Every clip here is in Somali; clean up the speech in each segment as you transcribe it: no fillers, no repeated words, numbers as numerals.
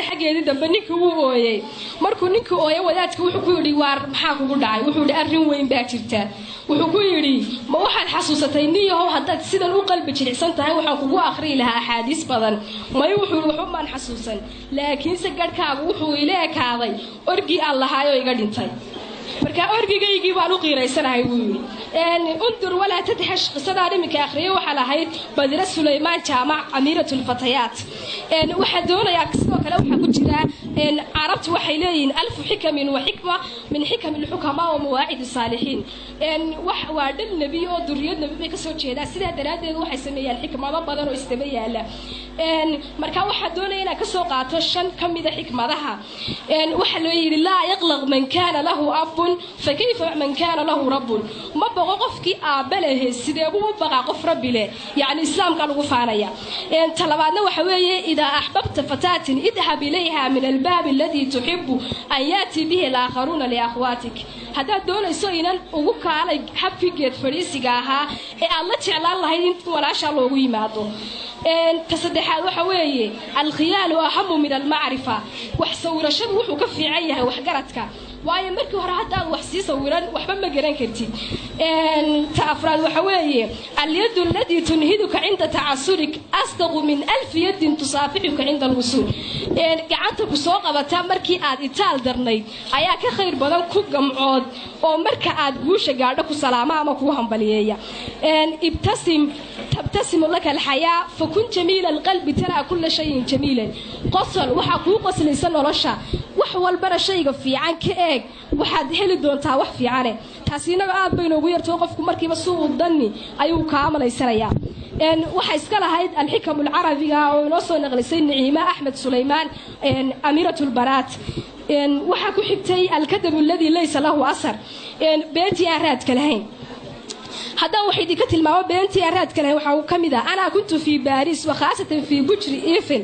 xageedii dambe ninkii uu ooyay markuu ninkii ooyay wadaadku wuxuu ku yiri waar maxaa kugu dhacay wuxuu yiri arrin weyn baa jirta wuxuu ku yiri ma waxaad xasuusatay niyahow haddaad sidan u qalbi jilicsan tahay waxaan kugu akhri lahaa axaadiis badan may wuxuu wuxuu maan xasuusan laakiin se gadhkaagu wuxuu ila ekaaday orgi Allahaayo iga dhintay marka orgigaygii baan u qiiraysanahay wuu yiri انظر ولا تدهش قصدا dhimika akhriyo waxa lahayd Badra Suleymaan Jaamac Amiratul Fatayat waxa doonaya sidoo kale waxa ku jira Arabtu waxay leeyihiin alf xikamin wa xikma min xikam al-hukama wa mawaa'id as-salihin waa dad nabi oo duriyad nabi ka soo jeeda sida daraadeed waxay sameeyaan xikmado badan oo istaba yaala marka waxa doonayna ka soo qaato shan kamida xikmadaha waxa loo yiri la yaqlaq man kana lahu abun fa kayfa man kana lahu rabbun ma baqo qofkii aabalehe sidee buu baqa qof rabbi leh yaani islaamka lagu faanaya talabaadna waxa weeye ida ahbabta fatatin idhab ilayha min albab alladhi tuhibbu an yati bihi al-akharuna li akhwatik hada doonayso inaan ugu kaalay habkigeed fariisiga ahaa ee aad la jeclaan lahayd in walaasha loogu yimaado tasaddexaad waxa weeye al-khiyal ahamu min al-ma'rifa wax sawirashadu wuxuu ka fiican yahay wax garadka waayo markii hore hadda wax si sawiran waxba ma garan kartid taafraad waxa weeye al-yad alladhi tunhiduka inda ta'assurik asdaqu min 1000 yad tusafihuka inda al-wusul gacanta ku soo qabata markii aad itaal darnayd ayaa ka khayr badan ku gamcood oo marka aad guusha gaadho ku salaama ama ku hambaliyeeya تبتسم لك الحياة فكن جميل القلب ترى كل شيء جميلا قصل وحكو قصل يسن ولشا وحول بر شيء في عنك ايج waxaad heli doontaa wax fiican taasina aad bayno ugu yartoo qofku markiiba soo dhanni ayuu ka amalaysanaya waxa iska lahayd al-hikam al-arabiga oo noo soo naqlisay Naciima Ahmed Suleymaan Amiratul Barat waxa ku xigtay al-kadab alladhi laysa lahu asar beenti aaraad kalahayn هذا واحد يكتل معه بنتي أراد كله وحاو كمدا أنا كنت في باريس وخاصة في بوجري إيفل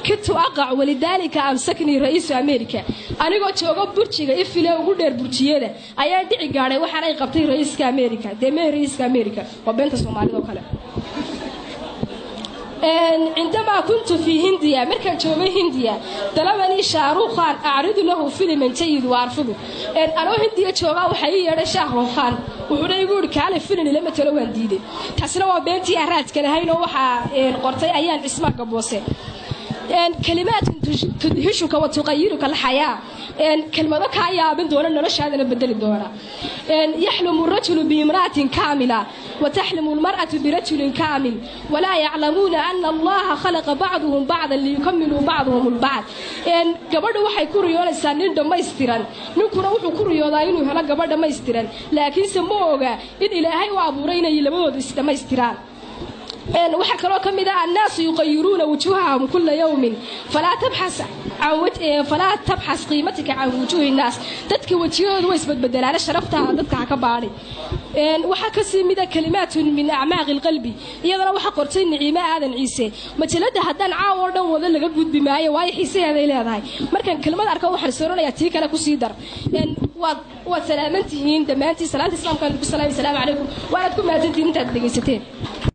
كنت أقع ولذلك أمسكني رئيس أمريكا أنا قلت أقول بوجري إيفل وقدر بوجري أيا دعي قاري وحنا يقبضي رئيس أمريكا دمي رئيس أمريكا وبنت الصومالي وكله عندما كنت في هندية مركز جومي هندية طلبني شاروخ خان أعرض له فيلم جيد وأرفضه أنا هندية جوما وحقيقة شاروخ خان وحنا يقول كالي فيلم لما تلوان ديدي تحسنا وبنتي أراد كان هاي نوحة قرطي أيام اسمها قبوسة كلمات تدهشك وتغيرك الحياة كلمة كايا بدون أن نرش هذا نبدل الدورة يحلم الرجل بامرأة كاملة وتحلم المرأة برجل كامل ولا يعلمون أن الله خلق بعضهم بعضا ليكملوا بعضهم البعض قبل وحي كوريون السنين دم يسترن نكون وحي كوريون إنه هلا قبل دم يسترن لكن سموه إن إلهي وأبورين يلمود دم يسترن waxa kale oo kamid ah الناس يغيرون وجوههم كل يوم فلا تبحث قيمتك عن وجوه الناس dadka wajiyadu way isbadbedelaan sharafta dadka ka baari waxa ka simida kalimaat min a'maaq qalbi iyadana waxa qortay Naciima Aadan Ciise majalada hadan caawo dhan wada laga gudbi maayo way xiisadeeda leedahay markan kelmad arko waxa sooranaya tii kale ku sii dar waa salaamantihiin dhamaantii salaanta islaamka ku salaamu alaykum wa aad ku maadantiin intaad dhageysateen